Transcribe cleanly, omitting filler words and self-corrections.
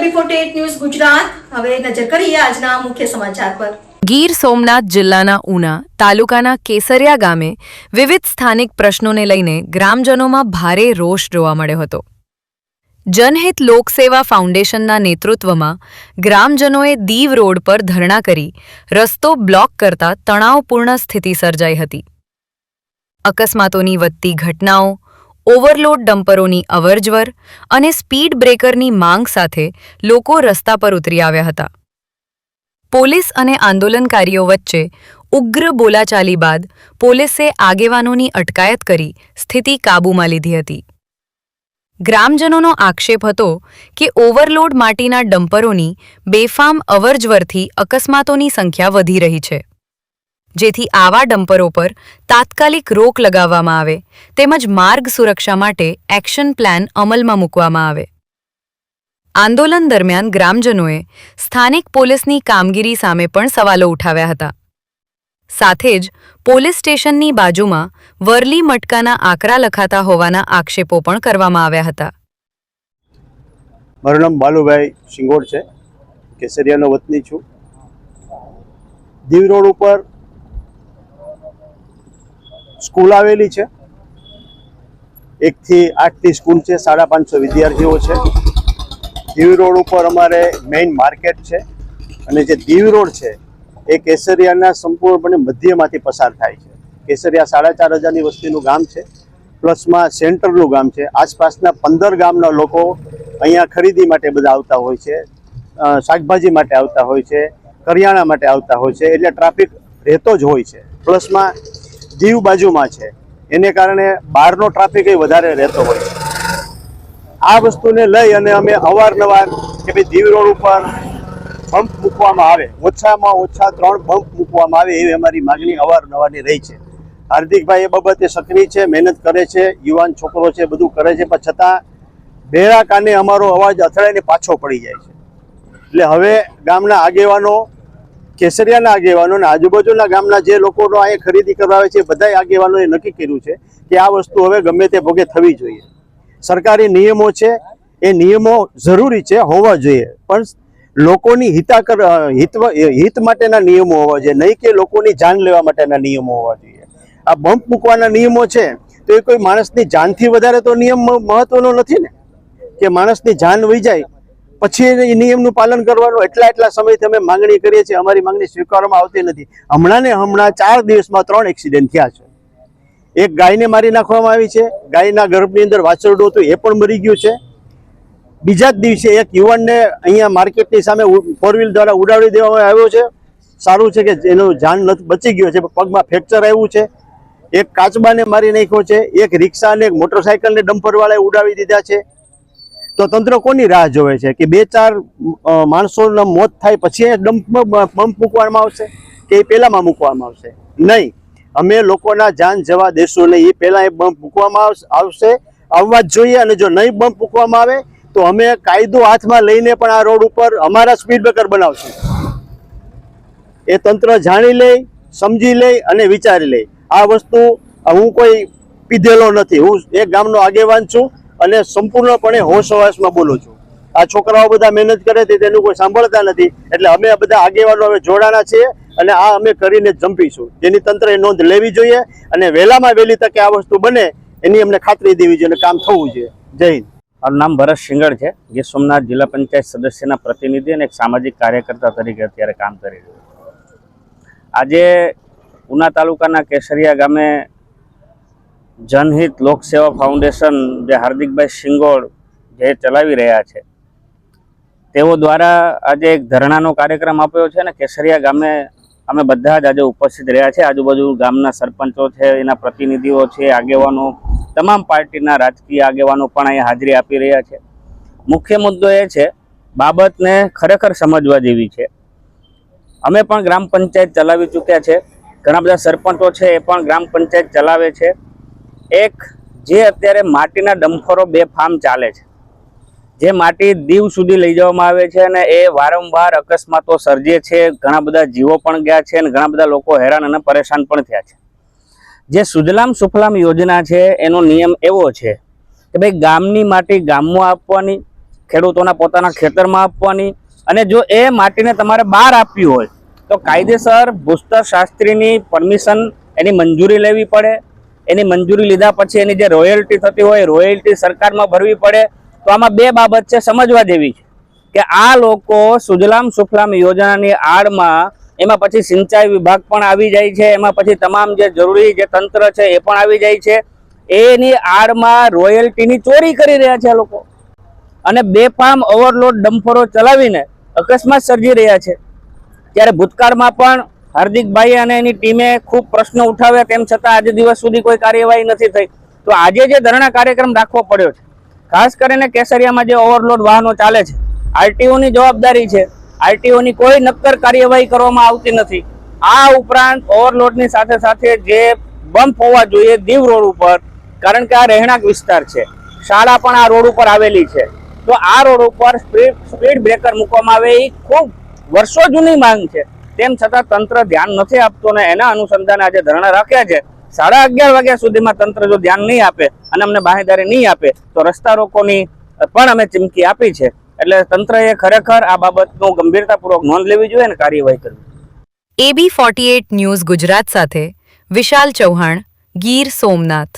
WE48 news Gujarat. હવે નજર કરીએ આજના મુખ્ય સમાચાર પર। ગીર સોમનાથ જિલ્લાના ઉના તાલુકાના કેસરિયા ગામે વિવિધ સ્થાનિક પ્રશ્નોને લઈને ગ્રામજનોમાં ભારે રોષ જોવા મળ્યો હતો। જનહિત લોકસેવા ફાઉન્ડેશનના નેતૃત્વમાં ગ્રામજનોએ દીવ રોડ પર ધરણા કરી રસ્તો બ્લોક કરતા તણાવપૂર્ણ સ્થિતિ સર્જાઈ હતી। અકસ્માતોની વધતી ઘટનાઓ, ઓવરલોડ ડમ્પરોની અવરજવર અને સ્પીડ બ્રેકરની માંગ સાથે લોકો રસ્તા પર ઉતરી આવ્યા હતા। પોલીસ અને આંદોલનકારીઓ વચ્ચે ઉગ્ર બોલાચાલી બાદ પોલીસે આગેવાનોની અટકાયત કરી સ્થિતિ કાબૂમાં લીધી હતી। ગ્રામજનોનો આક્ષેપ હતો કે ઓવરલોડ માટીના ડમ્પરોની બેફામ અવરજવરથી અકસ્માતોની સંખ્યા વધી રહી છે, જેથી આવા ડમ્પરો પર તાત્કાલિક રોક લગાવવામાં આવે તેમજ માર્ગ સુરક્ષા માટે એક્શન પ્લાન અમલમાં મૂકવામાં આવે। આંદોલન દરમિયાન ગ્રામજનોએ સ્થાનિક પોલીસની કામગીરી સામે પણ સવાલો ઉઠાવ્યા હતા। સાથે જ પોલીસ સ્ટેશનની બાજુમાં વરલી મટકાના આંકડા લખાતા હોવાના આક્ષેપો પણ કરવામાં આવ્યા હતા। મારું નામ બાલુભાઈ શિંગોડ છે, કેસરિયાનો વતની છું। દીવ રોડ ઉપર સ્કૂલ આવેલી છે, 1 થી 8 થી સ્કૂલ છે, 550 વિદ્યાર્થીઓ છે। દીવ રોડ ઉપર અમારે મેઇન માર્કેટ છે અને જે દીવ રોડ છે એ કેસરિયાના સંપૂર્ણપણે મધ્યમાંથી પસાર થાય છે। કેસરિયા 4500ની વસ્તીનું ગામ છે, પ્લસમાં સેન્ટરનું ગામ છે। આસપાસના 15 ગામના લોકો અહીંયા ખરીદી માટે બધા આવતા હોય છે, શાકભાજી માટે આવતા હોય છે, કરિયાણા માટે આવતા હોય છે, એટલે ટ્રાફિક રહેતો જ હોય છે। પ્લસમાં દીવ બાજુમાં છે, એને કારણે બહારનો ટ્રાફિક એ વધારે રહેતો હોય છે। આ વસ્તુને લઈ અને અમે અવારનવાર કે ભાઈ દીવ રોડ ઉપર બમ્પ મૂકવામાં આવે, ઓછામાં ઓછા 3 બમ્પ મૂકવામાં આવે એવી અમારી માગણી અવારનવારની રહી છે। હાર્દિકભાઈ એ બાબતે સક્રિય છે, મહેનત કરે છે, યુવાન છોકરો છે, બધું કરે છે, પણ છતાં બેરા કાને અમારો અવાજ અથડાઈને પાછો પડી જાય છે। એટલે હવે ગામના આગેવાનો, કેસરિયાના આગેવાનો અને આજુબાજુના ગામના જે લોકોનો અહીં ખરીદી કરવા આવે છે બધા આગેવાનોએ નક્કી કર્યું છે કે આ વસ્તુ હવે ગમે તે ભોગે થવી જોઈએ। સરકારી નિયમો છે, એ નિયમો જરૂરી છે, હોવા જોઈએ, પણ લોકોની હિત માટેના નિયમો હોવા જોઈએ, નહીં કે લોકોની જાન લેવા માટેના નિયમો હોવા જોઈએ। આ બમ્પ મૂકવાના નિયમો છે તો એ કોઈ માણસની જાનથી વધારે તો નિયમ મહત્વનો નથી ને, કે માણસની જાન વહી જાય પછી એ નિયમનું પાલન કરવાનું। એટલા સમયથી અમે માંગણી કરીએ છીએ, અમારી માંગણી સ્વીકારવામાં આવતી નથી। હમણાં 4 દિવસમાં 3 એક્સિડન્ટ થયા છે। એક ગાયને મારી નાખવામાં આવી છે, ગાયના ગર્ભની અંદર વાછરડું હતું એ પણ મરી ગયું છે। બીજા જ દિવસે એક યુવાનને અહીંયા માર્કેટની સામે 4 વ્હીલ દ્વારા ઉડાવી દેવામાં આવ્યો છે। સારું છે કે એનું જાન બચી ગયો છે, પગમાં ફ્રેક્ચર આવ્યું છે। એક કાચબાને મારી નાખ્યો છે, એક રિક્ષા અને એક મોટરસાયકલને ડમ્પરવાળાએ ઉડાવી દીધા છે। તો તંત્ર કોની રાહ જોવે છે કે 2-4 માણસોના મોત થાય પછી બમ્પ મૂકવામાં આવશે કે એ પહેલામાં મૂકવામાં આવશે? નહીં, અમે લોકોના જાન જવા દેશું નહીં, એ પહેલાં એ બમ્પ મૂકવામાં આવશે, આવવા જ જોઈએ। અને જો નહીં બમ્પ મૂકવામાં આવે તો અમે કાયદો હાથમાં લઈને પણ આ રોડ ઉપર અમારા સ્પીડ બ્રેકર બનાવશું। એ તંત્ર જાણી લે, સમજી લે અને વિચારી લે। આ વસ્તુ હું કોઈ પીધેલો નથી, હું એક ગામનો આગેવાન છું અને સંપૂર્ણપણે હોશ હવાસમાં બોલું છું। આ છોકરાઓ બધા મહેનત કરે છે, તેનું કોઈ સાંભળતા નથી, એટલે અમે બધા આગેવાનો હવે જોડાણા છીએ અને આ અમે કરીને જંપીશું, જેની તંત્રએ નોંધ લેવી જોઈએ અને વહેલામાં વહેલી તકે આ વસ્તુ બને એની અમને ખાતરી દેવી જોઈએ અને કામ થવું જોઈએ। જય હિન્દ। મારું નામ ભરત શિંગડ છે, ગીર સોમનાથ જિલ્લા પંચાયત સદસ્યના પ્રતિનિધિ અને એક સામાજિક કાર્યકર્તા તરીકે અત્યારે કામ કરી રહ્યો છું। આજે ઉના તાલુકાના કેસરિયા ગામે જનહિત લોકસેવા ફાઉન્ડેશન જે હાર્દિકભાઈ શિંગોડ જે ચલાવી રહ્યા છે તેઓ દ્વારા આજે એક ધરણાનો કાર્યક્રમ આપ્યો છે અને કેસરિયા ગામે અમે બધા જ આજે ઉપસ્થિત રહ્યા છે। આજુબાજુ ગામના સરપંચો છે, એના પ્રતિનિધિઓ છે, આગેવાનો, તમામ પાર્ટીના રાજકીય આગેવાનો પણ અહીંયા હાજરી આપી રહ્યા છે। મુખ્ય મુદ્દો એ છે, બાબતને ખરેખર સમજવા જેવી છે। અમે પણ ગ્રામ પંચાયત ચલાવી ચૂક્યા છે, ઘણા બધા સરપંચો છે એ પણ ગ્રામ પંચાયત ચલાવે છે। એક જે અત્યારે માટીના ડમ્પરો બેફામ ચાલે છે, જે માટી દીવ સુધી લઈ જવામાં આવે છે અને એ વારંવાર અકસ્માતો સર્જે છે, ઘણા બધા જીવો પણ ગયા છે અને ઘણા બધા લોકો હેરાન અને પરેશાન પણ થયા છે। જે સુજલામ સુફલામ યોજના છે એનો નિયમ એવો છે કે ભાઈ ગામની માટી ગામમાં આપવાની, ખેડૂતોના પોતાના ખેતરમાં આપવાની, અને જો એ માટીને તમારે બહાર આપવી હોય તો કાયદેસર ભૂસ્તર શાસ્ત્રીની પરમિશન, એની મંજૂરી લેવી પડે. એની મંજૂરી લીધા પછી એની જે રોયલ્ટી થતી હોય રોયલ્ટી સરકારમાં ભરવી પડે. તો આમાં બે બાબત છે સમજવા જેવી છે કે આ લોકો સુજલામ સુફલામ યોજનાની આડમાં એમાં પછી સિંચાઈ વિભાગ પણ આવી જાય છે, એમાં પછી તમામ જે જરૂરી જે તંત્ર છે એ પણ આવી જાય છે. એની આડમાં રોયલ્ટીની ચોરી કરી રહ્યા છે આ લોકો, અને બેફામ ઓવરલોડ ડમ્પરો ચલાવીને અકસ્માત સર્જી રહ્યા છે. ત્યારે ભૂતકાળમાં પણ હાર્દિકભાઈ અને એની ટીમે ખૂબ પ્રશ્નો ઉઠાવ્યા, તેમ છતાં આજે દિવસ સુધી કોઈ કાર્યવાહી નથી થઈ. તો આજે જે ધરણા કાર્યક્રમ રાખવો પડ્યો છે, ખાસ કરીને કેસરિયામાં જે ઓવરલોડ વાહનો ચાલે છે, આરટીઓની જવાબદારી છે. આરટીઓની કોઈ નક્કર કાર્યવાહી કરવામાં આવતી નથી. આ ઉપરાંત ઓવરલોડની સાથે સાથે જે બમ્પ હોવા જોઈએ દીવ રોડ ઉપર, કારણ કે આ રહેણાંક વિસ્તાર છે, શાળા પણ આ રોડ ઉપર આવેલી છે, તો આ રોડ ઉપર સ્પીડ બ્રેકર મૂકવામાં આવે એ ખૂબ વર્ષો જૂની માંગ છે. તેમ છતાં તંત્ર ધ્યાન નથી આપતું, અને એના અનુસંધાને આજે ધરણા રાખ્યા છે. 11:30 વાગ્યા સુધીમાં તંત્ર જો ધ્યાન નહીં આપે અને અમને બાહેંધરી નહીં આપે તો રસ્તા રોકોની પણ અમે ચીમકી આપી છે. એટલે તંત્રએ ખરેખર આ બાબતનું ગંભીરતાપૂર્વક નોંધ લેવી જોઈએ અને કાર્યવાહી કરવી. AB48 ન્યૂઝ ગુજરાત સાથે વિશાલ ચૌહાણ, ગીર સોમનાથ.